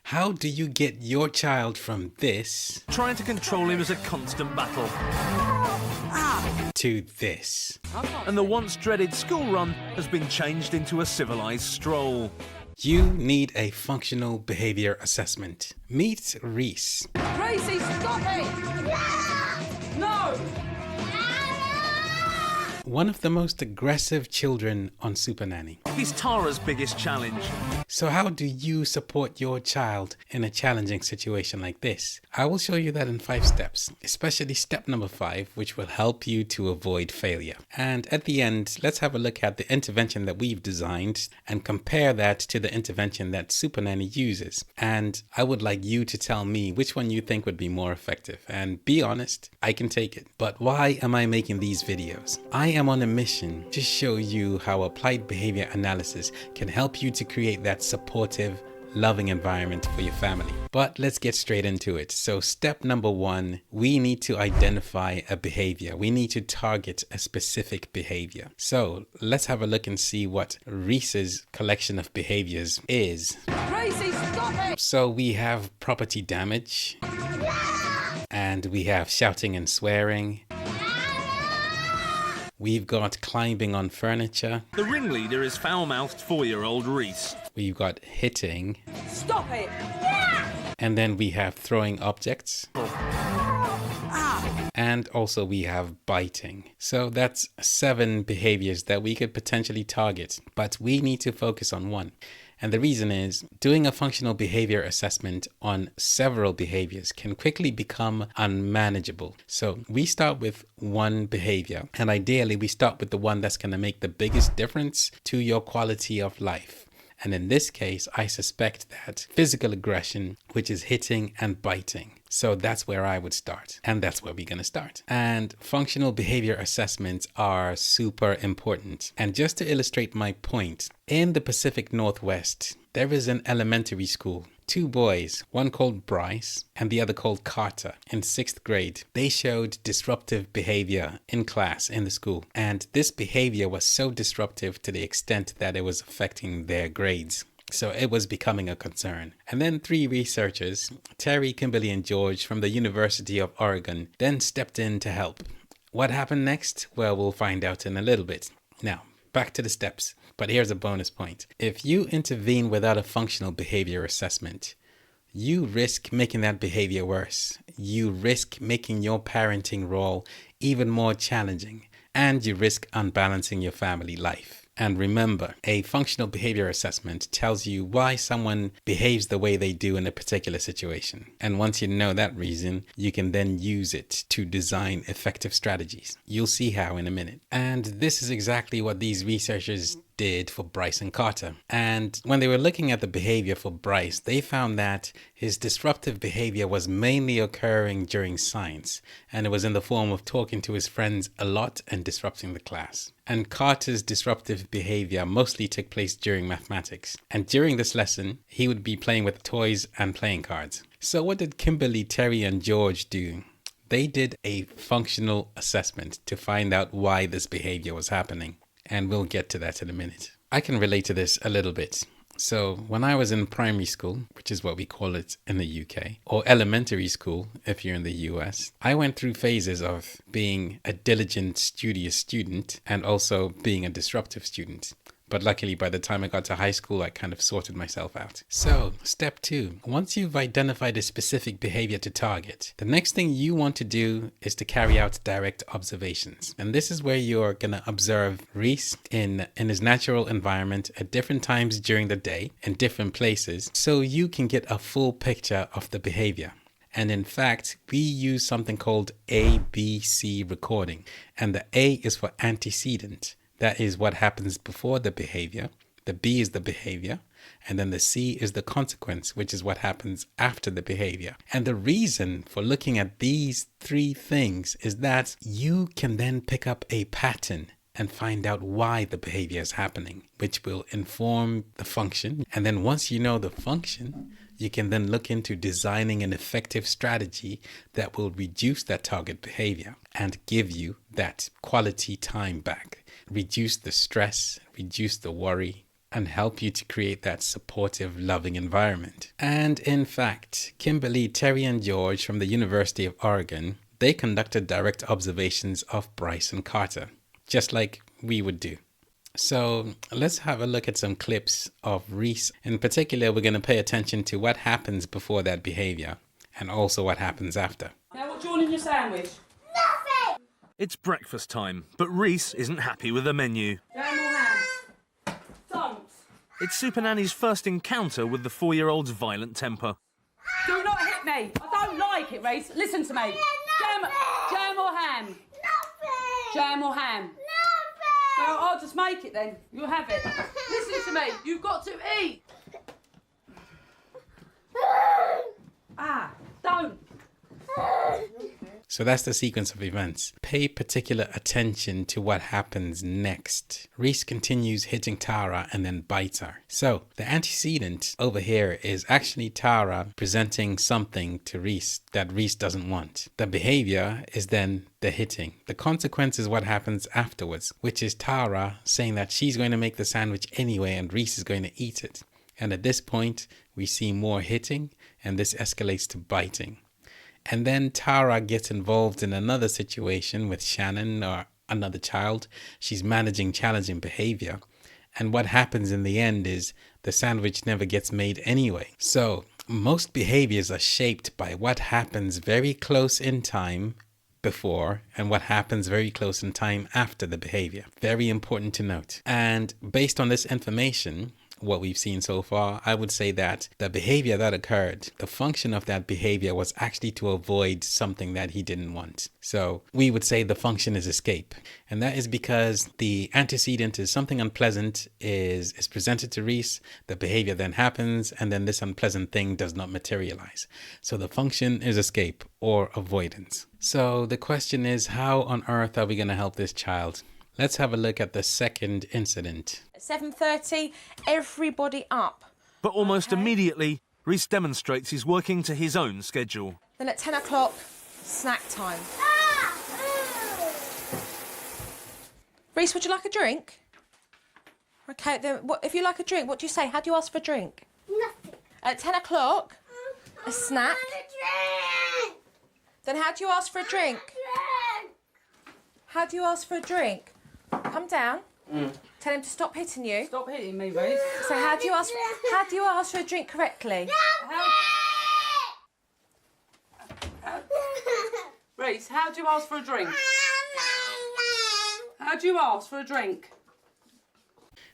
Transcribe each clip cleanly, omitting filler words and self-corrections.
How do you get your child from this Trying to control him is a constant battle. to this? And the once dreaded school run has been changed into a civilized stroll. You need a functional behavior assessment. Meet Rhys. Gracie, stop it! No! One of the most aggressive children on Supernanny. He's Tara's biggest challenge. So how do you support your child in a challenging situation like this? I will show you that in 5 steps, especially step number 5, which will help you to avoid failure. And at the end, let's have a look at the intervention that we've designed and compare that to the intervention that Supernanny uses. And I would like you to tell me which one you think would be more effective. And be honest, I can take it. But why am I making these videos? I am on a mission to show you how applied behavior analysis can help you to create that supportive, loving environment for your family. But let's get straight into it. So step number 1, we need to identify a behavior. We need to target a specific behavior. So let's have a look and see what Rhys's collection of behaviors is. Gracie, stop it! So we have property damage, and we have shouting and swearing. We've got climbing on furniture. The ringleader is foul-mouthed 4-year-old Rhys. We've got hitting. Stop it! And then we have throwing objects. And also we have biting. So that's 7 behaviors that we could potentially target, but we need to focus on one. And the reason is doing a functional behavior assessment on several behaviors can quickly become unmanageable. So we start with one behavior, and ideally we start with the one that's going to make the biggest difference to your quality of life. And in this case, I suspect that physical aggression, which is hitting and biting. So that's where I would start. And that's where we're going to start. And functional behavior assessments are super important. And just to illustrate my point, in the Pacific Northwest, there is an elementary school. 2 boys, one called Bryce and the other called Carter, in 6th grade. They showed disruptive behavior in class in the school. And this behavior was so disruptive to the extent that it was affecting their grades. So it was becoming a concern. And then 3 researchers, Terry, Kimberly, and George from the University of Oregon, then stepped in to help. What happened next? Well, we'll find out in a little bit. Now, back to the steps. But here's a bonus point. If you intervene without a functional behavior assessment, you risk making that behavior worse. You risk making your parenting role even more challenging. And you risk unbalancing your family life. And remember, a functional behavior assessment tells you why someone behaves the way they do in a particular situation. And once you know that reason, you can then use it to design effective strategies. You'll see how in a minute. And this is exactly what these researchers did for Bryce and Carter. And when they were looking at the behavior for Bryce, they found that his disruptive behavior was mainly occurring during science, and it was in the form of talking to his friends a lot and disrupting the class. And Carter's disruptive behavior mostly took place during mathematics. And during this lesson, he would be playing with toys and playing cards. So what did Kimberly, Terry, and George do? They did a functional assessment to find out why this behavior was happening. And we'll get to that in a minute. I can relate to this a little bit. So when I was in primary school, which is what we call it in the UK, or elementary school if you're in the US, I went through phases of being a diligent, studious student and also being a disruptive student. But luckily, by the time I got to high school, I kind of sorted myself out. So, step 2. Once you've identified a specific behavior to target, the next thing you want to do is to carry out direct observations. And this is where you're going to observe Rhys in his natural environment at different times during the day, in different places, so you can get a full picture of the behavior. And in fact, we use something called ABC recording. And the A is for antecedent. That is what happens before the behavior. The B is the behavior. And then the C is the consequence, which is what happens after the behavior. And the reason for looking at these 3 things is that you can then pick up a pattern and find out why the behavior is happening, which will inform the function. And then once you know the function, you can then look into designing an effective strategy that will reduce that target behavior and give you that quality time back. Reduce the stress, reduce the worry, and help you to create that supportive, loving environment. And in fact, Kimberly, Terry, and George from the University of Oregon, they conducted direct observations of Bryce and Carter, just like we would do. So let's have a look at some clips of Rhys. In particular, we're going to pay attention to what happens before that behavior and also what happens after. Now what do you want in your sandwich? Nothing! It's breakfast time, but Rhys isn't happy with the menu. Jam or ham? Don't. It's Supernanny's first encounter with the 4-year-old's violent temper. Do not hit me. I don't like it, Rhys. Listen to me. Jam or ham? Nothing! Jam or ham? Nothing! Well, I'll just make it then. You'll have it. Listen to me. You've got to eat. Don't. So that's the sequence of events. Pay particular attention to what happens next. Rhys continues hitting Tara and then bites her. So the antecedent over here is actually Tara presenting something to Rhys that Rhys doesn't want. The behavior is then the hitting. The consequence is what happens afterwards, which is Tara saying that she's going to make the sandwich anyway and Rhys is going to eat it. And at this point, we see more hitting and this escalates to biting. And then Tara gets involved in another situation with Shannon or another child. She's managing challenging behavior. And what happens in the end is the sandwich never gets made anyway. So most behaviors are shaped by what happens very close in time before and what happens very close in time after the behavior. Very important to note. And based on this information, what we've seen so far, I would say that the behavior that occurred, the function of that behavior was actually to avoid something that he didn't want. So we would say the function is escape. And that is because the antecedent is something unpleasant is presented to Rhys, the behavior then happens, and then this unpleasant thing does not materialize. So the function is escape or avoidance. So the question is, how on earth are we going to help this child? Let's have a look at the second incident. At 7:30, everybody up. But almost immediately, Rhys demonstrates he's working to his own schedule. Then at 10 o'clock, snack time. Rhys, would you like a drink? Okay, then if you like a drink, what do you say? How do you ask for a drink? Nothing. At 10 o'clock, a snack. Drink! Then how do you ask for a drink? Drink! How do you ask for a drink? Come down. Tell him to stop hitting you. Stop hitting me, Rhys. So how do you ask for a drink correctly? Rhys, how do you ask for a drink? How do you ask for a drink?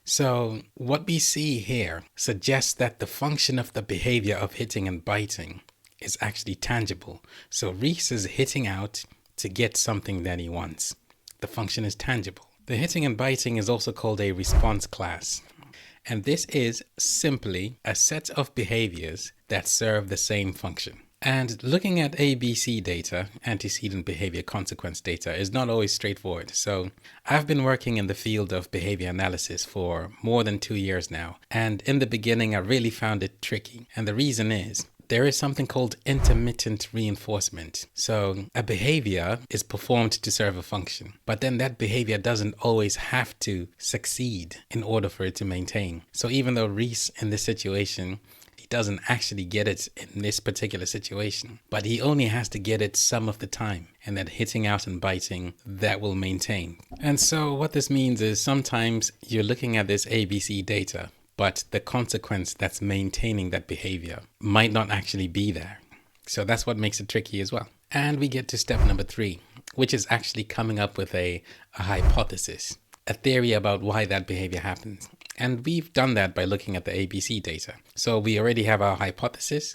So what we see here suggests that the function of the behavior of hitting and biting is actually tangible. So Rhys is hitting out to get something that he wants. The function is tangible. The hitting and biting is also called a response class. And this is simply a set of behaviors that serve the same function. And looking at ABC data, antecedent behavior consequence data, is not always straightforward. So I've been working in the field of behavior analysis for more than 2 years now. And in the beginning, I really found it tricky. And the reason is, there is something called intermittent reinforcement. So a behavior is performed to serve a function, but then that behavior doesn't always have to succeed in order for it to maintain. So even though Rhys in this situation, he doesn't actually get it in this particular situation, but he only has to get it some of the time, and that hitting out and biting, that will maintain. And so what this means is sometimes you're looking at this ABC data, but the consequence that's maintaining that behavior might not actually be there. So that's what makes it tricky as well. And we get to step number 3, which is actually coming up with a hypothesis, a theory about why that behavior happens. And we've done that by looking at the ABC data. So we already have our hypothesis.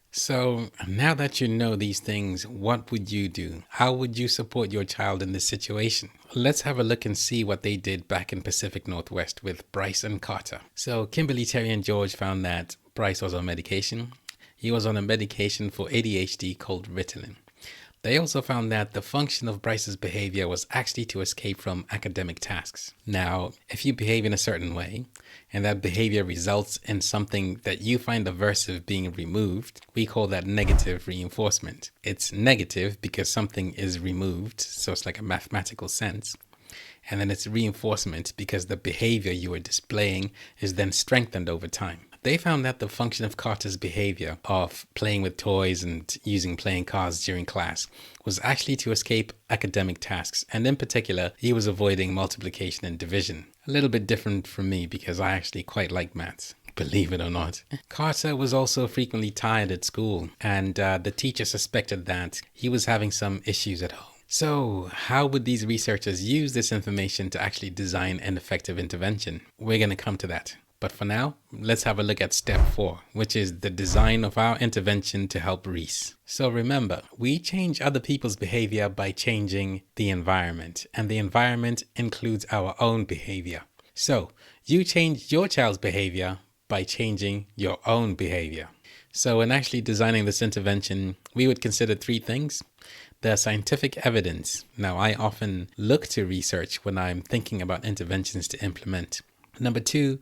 So now that you know these things, what would you do? How would you support your child in this situation? Let's have a look and see what they did back in Pacific Northwest with Bryce and Carter. So Kimberly, Terry, and George found that Bryce was on medication. He was on a medication for ADHD called Ritalin. They also found that the function of Bryce's behavior was actually to escape from academic tasks. Now, if you behave in a certain way, and that behavior results in something that you find aversive being removed, we call that negative reinforcement. It's negative because something is removed, so it's like a mathematical sense. And then it's reinforcement because the behavior you are displaying is then strengthened over time. They found that the function of Carter's behavior of playing with toys and using playing cards during class was actually to escape academic tasks. And in particular, he was avoiding multiplication and division. A little bit different from me because I actually quite like maths. Believe it or not. Carter was also frequently tired at school, and the teacher suspected that he was having some issues at home. So how would these researchers use this information to actually design an effective intervention? We're going to come to that. But for now, let's have a look at step 4, which is the design of our intervention to help Rhys. So remember, we change other people's behavior by changing the environment, and the environment includes our own behavior. So you change your child's behavior by changing your own behavior. So in actually designing this intervention, we would consider 3 things. The scientific evidence. Now, I often look to research when I'm thinking about interventions to implement. Number 2,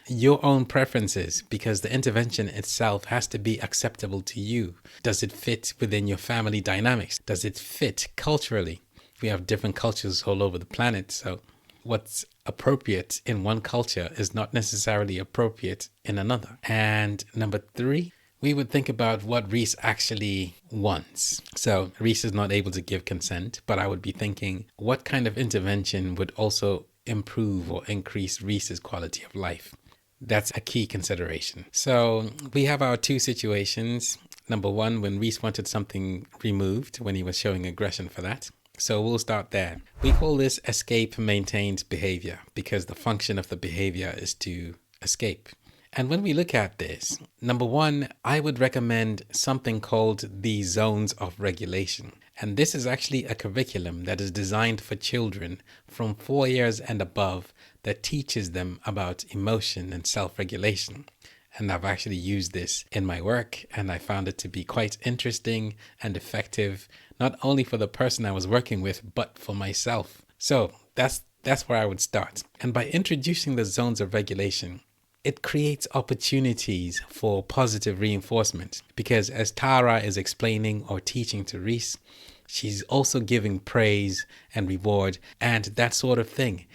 your own preferences, because the intervention itself has to be acceptable to you. Does it fit within your family dynamics? Does it fit culturally? We have different cultures all over the planet, so what's appropriate in one culture is not necessarily appropriate in another. And number 3, we would think about what Rhys actually wants. So Rhys is not able to give consent, but I would be thinking what kind of intervention would also improve or increase Rhys's quality of life. That's a key consideration. So we have our 2 situations. Number 1, when Rhys wanted something removed, when he was showing aggression for that. So we'll start there. We call this escape maintained behavior because the function of the behavior is to escape. And when we look at this, number 1, I would recommend something called the zones of regulation. And this is actually a curriculum that is designed for children from 4 years and above that teaches them about emotion and self-regulation. And I've actually used this in my work, and I found it to be quite interesting and effective, not only for the person I was working with, but for myself. So that's where I would start. And by introducing the zones of regulation, it creates opportunities for positive reinforcement, because as Tara is explaining or teaching to Rhys, she's also giving praise and reward and that sort of thing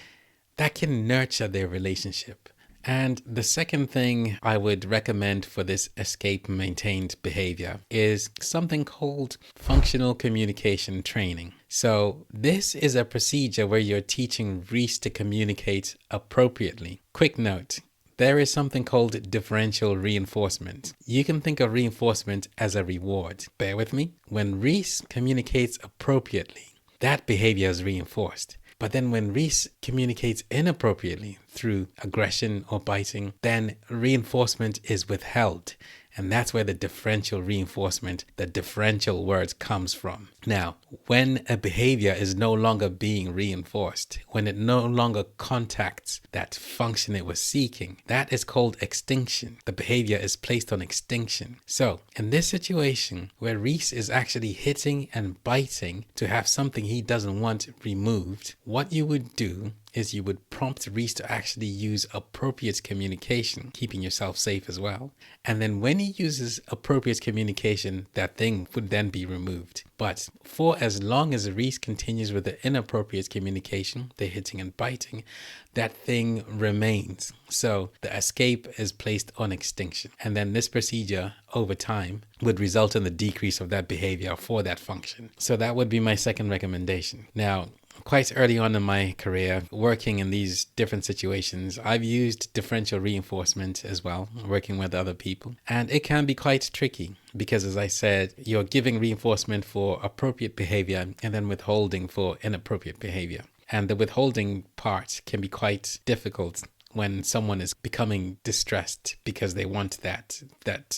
that can nurture their relationship. And the second thing I would recommend for this escape maintained behavior is something called functional communication training. So this is a procedure where you're teaching Rhys to communicate appropriately. Quick note. There is something called differential reinforcement. You can think of reinforcement as a reward. Bear with me. When Rhys communicates appropriately, that behavior is reinforced. But then when Rhys communicates inappropriately through aggression or biting, then reinforcement is withheld. And that's where the differential reinforcement, the differential word comes from. Now, when a behavior is no longer being reinforced, when it no longer contacts that function it was seeking, that is called extinction. The behavior is placed on extinction. So, in this situation where Rhys is actually hitting and biting to have something he doesn't want removed, what you would do is you would prompt Rhys to actually use appropriate communication, keeping yourself safe as well. And then when he uses appropriate communication, that thing would then be removed. But for as long as Rhys continues with the inappropriate communication, the hitting and biting, that thing remains. So the escape is placed on extinction. And then this procedure over time would result in the decrease of that behavior for that function. So that would be my second recommendation. Now, quite early on in my career, working in these different situations, I've used differential reinforcement as well, working with other people. And it can be quite tricky because, as I said, you're giving reinforcement for appropriate behavior and then withholding for inappropriate behavior. And the withholding part can be quite difficult when someone is becoming distressed because they want that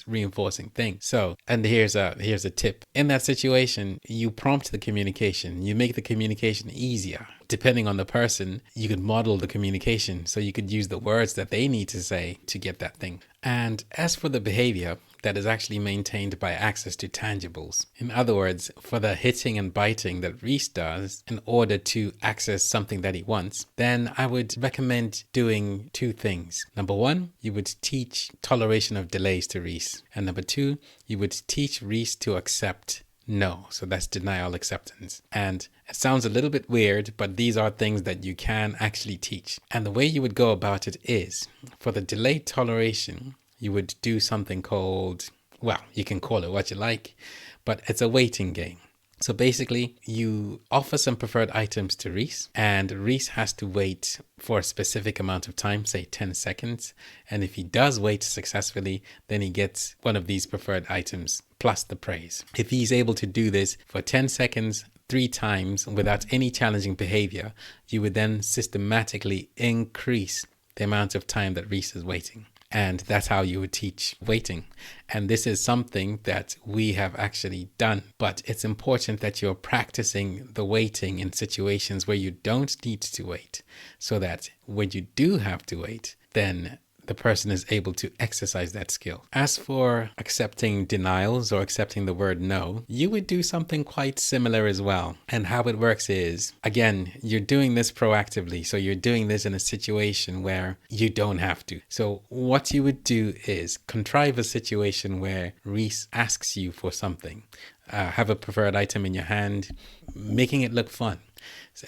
reinforcing thing. So, and here's a tip. In that situation, you prompt the communication. You make the communication easier. Depending on the person, you could model the communication. So you could use the words that they need to say to get that thing. And as for the behavior, that is actually maintained by access to tangibles. In other words, for the hitting and biting that Rhys does in order to access something that he wants, then I would recommend doing 2 things. Number 1, you would teach toleration of delays to Rhys. And number 2, you would teach Rhys to accept no. So that's denial acceptance. And it sounds a little bit weird, but these are things that you can actually teach. And the way you would go about it is, for the delayed toleration, you would do something called, well, you can call it what you like, but it's a waiting game. So basically, you offer some preferred items to Rhys, and Rhys has to wait for a specific amount of time, say 10 seconds. And if he does wait successfully, then he gets one of these preferred items plus the praise. If he's able to do this for 10 seconds, 3 times without any challenging behavior, you would then systematically increase the amount of time that Rhys is waiting. And that's how you would teach waiting. And this is something that we have actually done. But it's important that you're practicing the waiting in situations where you don't need to wait, so that when you do have to wait, then the person is able to exercise that skill. As for accepting denials or accepting the word no, you would do something quite similar as well. And how it works is, again, you're doing this proactively. So you're doing this in a situation where you don't have to. So what you would do is contrive a situation where Rhys asks you for something. Have a preferred item in your hand, making it look fun.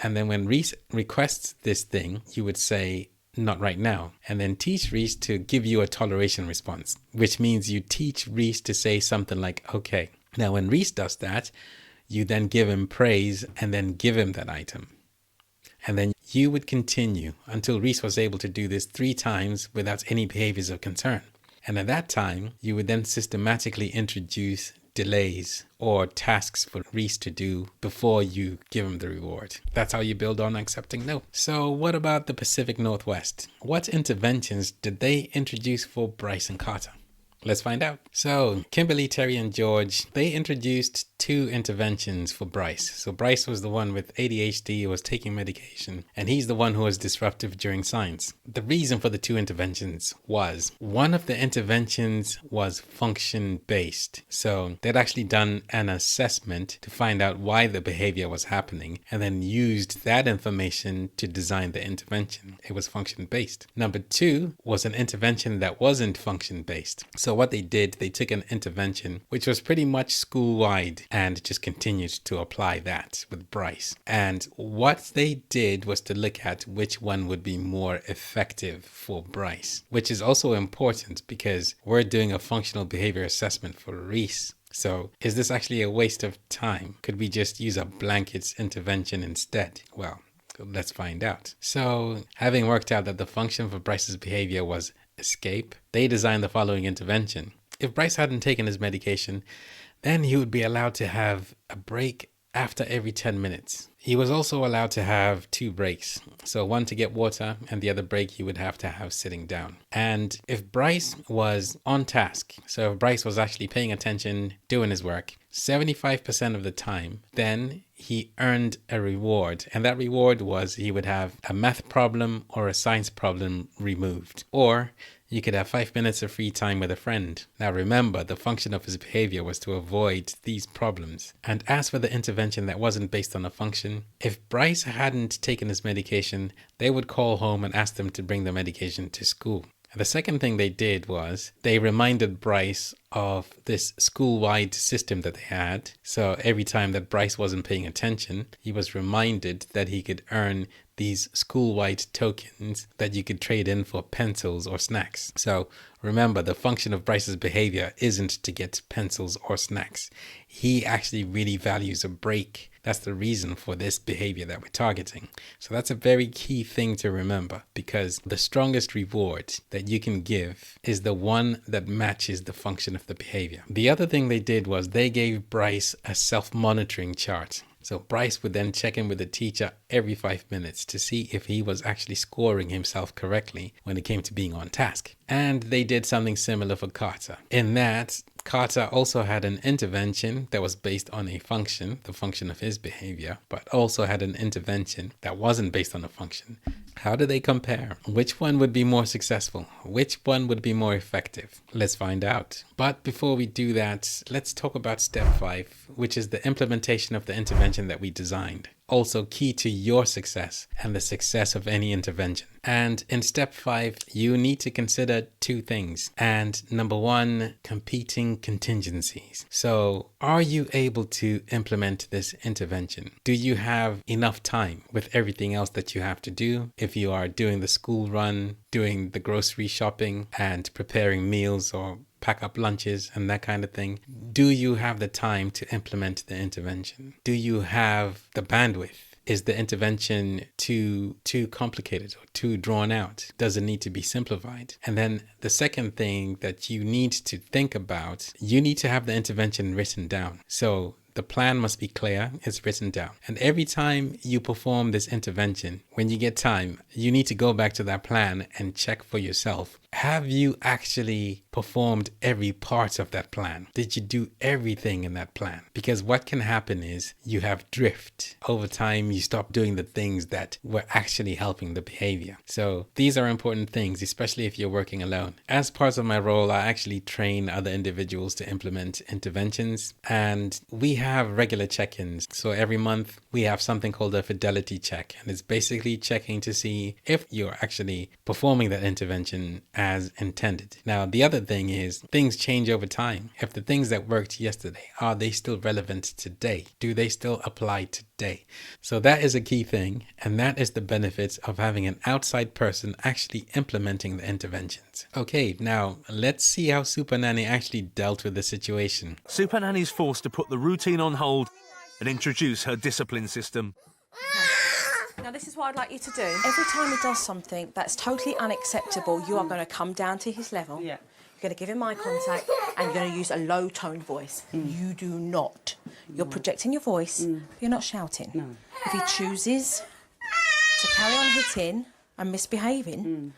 And then when Rhys requests this thing, you would say, not right now, and then teach Rhys to give you a toleration response, which means you teach Rhys to say something like, okay. Now, when Rhys does that, you then give him praise and then give him that item. And then you would continue until Rhys was able to do this 3 times without any behaviors of concern. And at that time, you would then systematically introduce delays or tasks for Rhys to do before you give him the reward. That's how you build on accepting no. So what about the Pacific Northwest? What interventions did they introduce for Bryce and Carter? Let's find out. So Kimberly, Terry, and George, they introduced 2 interventions for Bryce. So Bryce was the one with ADHD, was taking medication, and he's the one who was disruptive during science. The reason for the 2 interventions was, one of the interventions was function-based. So they'd actually done an assessment to find out why the behavior was happening, and then used that information to design the intervention. It was function-based. Number 2 was an intervention that wasn't function-based. So what they did, they took an intervention which was pretty much school-wide and just continued to apply that with Bryce. And what they did was to look at which one would be more effective for Bryce, which is also important because we're doing a functional behavior assessment for Rhys. So is this actually a waste of time? Could we just use a blanket intervention instead? Well, let's find out. So having worked out that the function for Bryce's behavior was escape, they designed the following intervention. If Bryce hadn't taken his medication, then he would be allowed to have a break after every 10 minutes. He was also allowed to have 2 breaks. So one to get water, and the other break he would have to have sitting down. And if Bryce was on task, so if Bryce was actually paying attention, doing his work, 75% of the time, then he earned a reward. And that reward was he would have a math problem or a science problem removed. Or you could have 5 minutes of free time with a friend. Now remember, the function of his behavior was to avoid these problems. And as for the intervention that wasn't based on a function, if Bryce hadn't taken his medication, they would call home and ask them to bring the medication to school. The second thing they did was they reminded Bryce of this school-wide system that they had. So every time that Bryce wasn't paying attention, he was reminded that he could earn these school-wide tokens that you could trade in for pencils or snacks. So remember, the function of Bryce's behavior isn't to get pencils or snacks. He actually really values a break. That's the reason for this behavior that we're targeting. So that's a very key thing to remember, because the strongest reward that you can give is the one that matches the function of the behavior. The other thing they did was they gave Bryce a self-monitoring chart. So Bryce would then check in with the teacher every 5 minutes to see if he was actually scoring himself correctly when it came to being on task. And they did something similar for Carter. In that, Carter also had an intervention that was based on a function, the function of his behavior, but also had an intervention that wasn't based on a function. How do they compare? Which one would be more successful? Which one would be more effective? Let's find out. But before we do that, let's talk about step 5, which is the implementation of the intervention that we designed. also key to your success and the success of any intervention. And in step 5, you need to consider 2 things. And number 1, competing contingencies. So are you able to implement this intervention? Do you have enough time with everything else that you have to do? If you are doing the school run, doing the grocery shopping and preparing meals or pack up lunches and that kind of thing, do you have the time to implement the intervention? Do you have the bandwidth? Is the intervention too complicated or too drawn out? Does it need to be simplified? And then the second thing that you need to think about, you need to have the intervention written down. So the plan must be clear, it's written down. And every time you perform this intervention, when you get time, you need to go back to that plan and check for yourself. Have you actually performed every part of that plan? Did you do everything in that plan? Because what can happen is you have drift. Over time, you stop doing the things that were actually helping the behavior. So these are important things, especially if you're working alone. As part of my role, I actually train other individuals to implement interventions, and we have regular check-ins. So every month we have something called a fidelity check, and it's basically checking to see if you're actually performing that intervention as intended. Now, the other thing is things change over time. If the things that worked yesterday, are they still relevant today? Do they still apply today? So that is a key thing, and that is the benefits of having an outside person actually implementing the interventions. Okay, now let's see how Supernanny actually dealt with the situation. Supernanny's forced to put the routine on hold and introduce her discipline system. Now, this is what I'd like you to do. Every time he does something that's totally unacceptable, you are going to come down to his level. Yeah. You're going to give him eye contact and you're going to use a low-toned voice. You do not. You're projecting your voice, but you're not shouting. No. If he chooses to carry on hitting and misbehaving,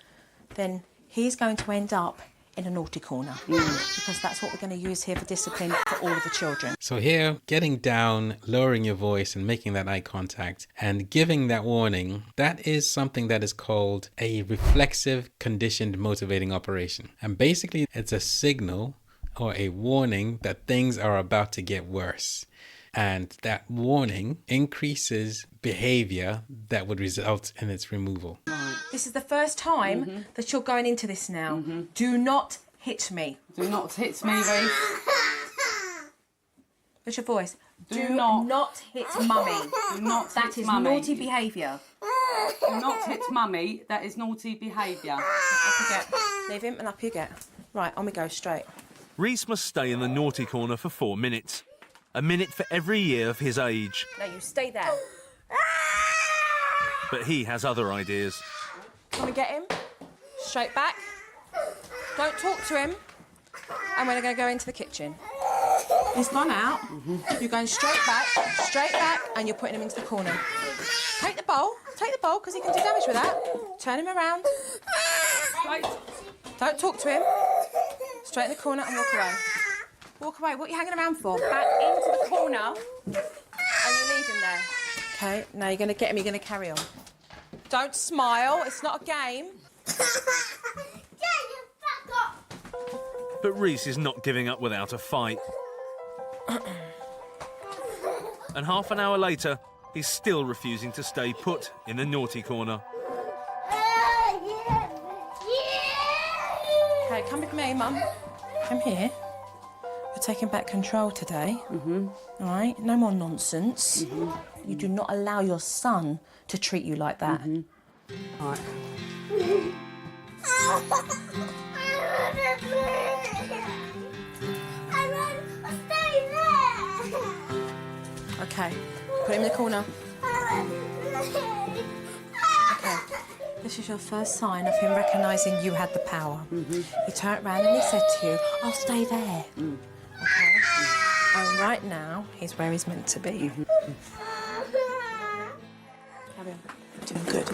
then he's going to end up in a naughty corner, because that's what we're going to use here for discipline for all of the children. So here, getting down, lowering your voice and making that eye contact and giving that warning, that is something that is called a reflexive conditioned motivating operation. And basically it's a signal or a warning that things are about to get worse. And that warning increases behavior that would result in its removal. This is the first time that you're going into this now. Do not hit me. Do not hit me, Rhys. What's your voice? Do not hit mummy. Do not That hit is mummy. naughty behaviour. Do not hit mummy. That is naughty behaviour. Up you get. Leave him and up you get. Right, on we go, straight. Rhys must stay in the naughty corner for 4 minutes. A minute for every year of his age. No, you stay there. But he has other ideas. Can we get him? Straight back. Don't talk to him. And we're going to go into the kitchen. He's gone out. You're going straight back, and you're putting him into the corner. Take the bowl, because he can do damage with that. Turn him around. Right. Don't talk to him. Straight in the corner and walk away. Walk away. What are you hanging around for? Back into the corner, and you leave him there. Okay, now you're going to get him, you're going to carry on. Don't smile, it's not a game. But Rhys is not giving up without a fight. And half an hour later, he's still refusing to stay put in the naughty corner. Okay, come with me, Mum. Come here. You're taking back control today. All right? No more nonsense. You do not allow your son to treat you like that. Right. Okay, put him in the corner. Okay, this is your first sign of him recognising you had the power. He turned around and he said to you, I'll stay there. Okay? And right now, he's where he's meant to be. Doing good.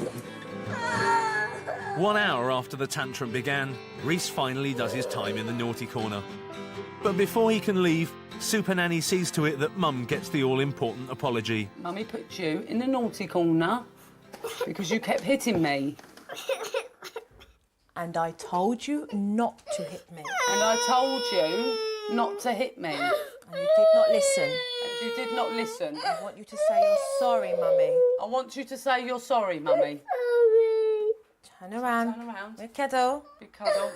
1 hour after the tantrum began, Rhys finally does his time in the naughty corner. But before he can leave, Supernanny sees to it that Mum gets the all-important apology. Mummy put you in the naughty corner because you kept hitting me. And I told you not to hit me. And I told you not to hit me. And you did not listen. And you did not listen. I want you to say you're sorry, Mummy. I want you to say you're sorry, Mummy. Turn around. Turn around. Big cuddle. Big cuddle.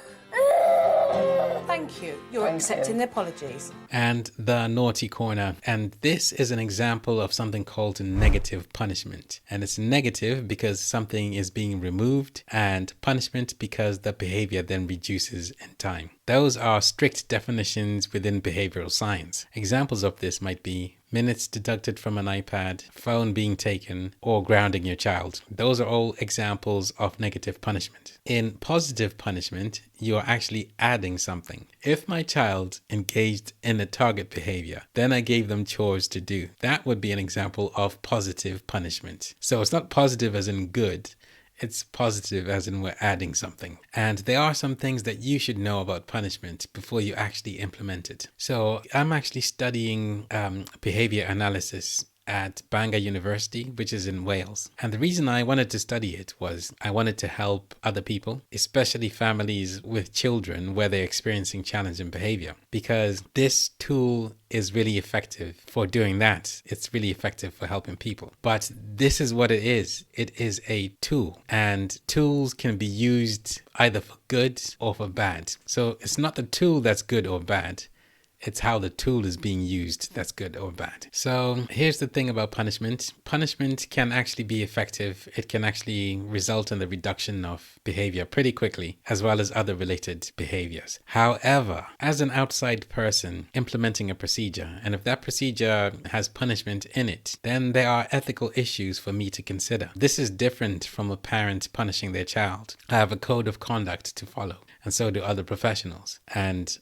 Thank you. You're accepting the apologies. And the naughty corner. And this is an example of something called negative punishment. And it's negative because something is being removed, and punishment because the behavior then reduces in time. Those are strict definitions within behavioral science. Examples of this might be minutes deducted from an iPad, phone being taken, or grounding your child. Those are all examples of negative punishment. In positive punishment, you are actually adding something. If my child engaged in a target behavior, then I gave them chores to do. That would be an example of positive punishment. So it's not positive as in good. It's positive as in we're adding something. And there are some things that you should know about punishment before you actually implement it. So I'm actually studying behavior analysis at Bangor University, which is in Wales. And the reason I wanted to study it was I wanted to help other people, especially families with children where they're experiencing challenging behavior, because this tool is really effective for doing that. It's really effective for helping people. But this is what it is. It is a tool, and tools can be used either for good or for bad. So it's not the tool that's good or bad. It's how the tool is being used that's good or bad. So here's the thing about punishment. Punishment can actually be effective. It can actually result in the reduction of behavior pretty quickly, as well as other related behaviors. However, as an outside person implementing a procedure, and if that procedure has punishment in it, then there are ethical issues for me to consider. This is different from a parent punishing their child. I have a code of conduct to follow, and so do other professionals. And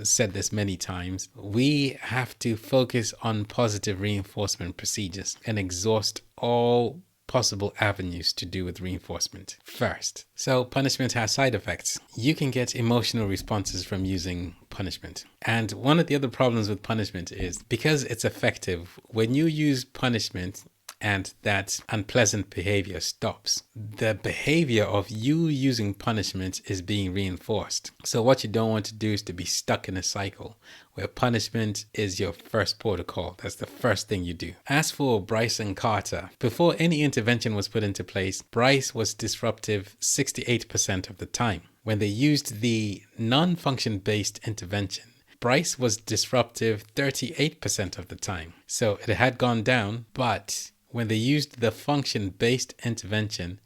said this many times, we have to focus on positive reinforcement procedures and exhaust all possible avenues to do with reinforcement first. So punishment has side effects. You can get emotional responses from using punishment. And one of the other problems with punishment is because it's effective, when you use punishment and that unpleasant behavior stops, the behavior of you using punishment is being reinforced. So what you don't want to do is to be stuck in a cycle where punishment is your first protocol. That's the first thing you do. As for Bryce and Carter, before any intervention was put into place, Bryce was disruptive 68% of the time. When they used the non-function based intervention, Bryce was disruptive 38% of the time. So it had gone down, but when they used the function-based intervention,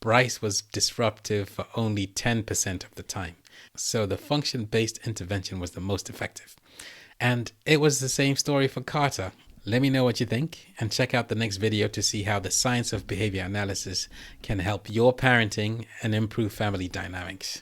Bryce was disruptive for only 10% of the time. So the function-based intervention was the most effective. And it was the same story for Carter. Let me know what you think, and check out the next video to see how the science of behavior analysis can help your parenting and improve family dynamics.